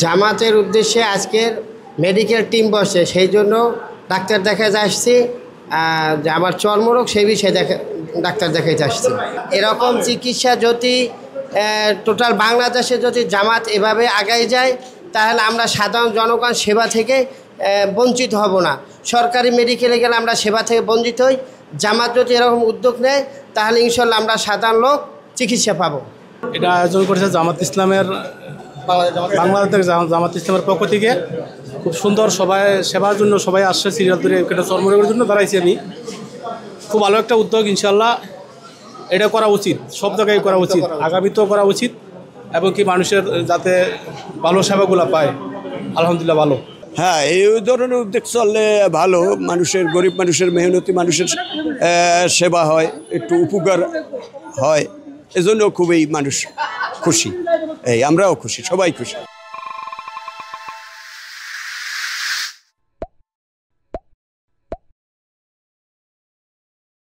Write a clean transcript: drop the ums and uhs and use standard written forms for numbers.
জামাতের উদ্দেশ্যে আজকের মেডিকেল টিম বসে, সেই জন্য ডাক্তার দেখাতে আসছি। যে আমার চর্মরোগ সেই বিষয়ে ডাক্তার দেখাইতে আসছি। এরকম চিকিৎসা যদি টোটাল বাংলাদেশে যদি জামাত এভাবে আগায় যায়, তাহলে আমরা সাধারণ জনগণ সেবা থেকে বঞ্চিত হব না। সরকারি মেডিকেলে গেলে আমরা সেবা থেকে বঞ্চিত হই। জামাত যদি এরকম উদ্যোগ নেয়, তাহলে ইনশাল্লাহ আমরা সাধারণ লোক চিকিৎসা পাবো। এটা আয়োজন করেছে জামাত ইসলামের, বাংলাদেশ জামাত ইসলামের পক্ষ থেকে। খুব সুন্দর, সবাই সেবার জন্য সবাই আসছে, সিরিয়াল ধরে এটা চর্মরোগের জন্য দাঁড়াইছি আমি। খুব ভালো একটা উদ্যোগ, ইনশাল্লাহ এটা করা উচিত, সব জায়গায় করা উচিত, আগামীতেও করা উচিত, এবং কি মানুষের যাতে ভালো সেবাগুলো পায়। আলহামদুলিল্লাহ ভালো। হ্যাঁ, এই ধরনের উদ্যোগ চললে ভালো, মানুষের, গরিব মানুষের, মেহনতি মানুষের সেবা হয়, একটু উপকার হয়, এজন্য খুবই মানুষ খুশি। আমরাও খুশি, সবাই খুশি।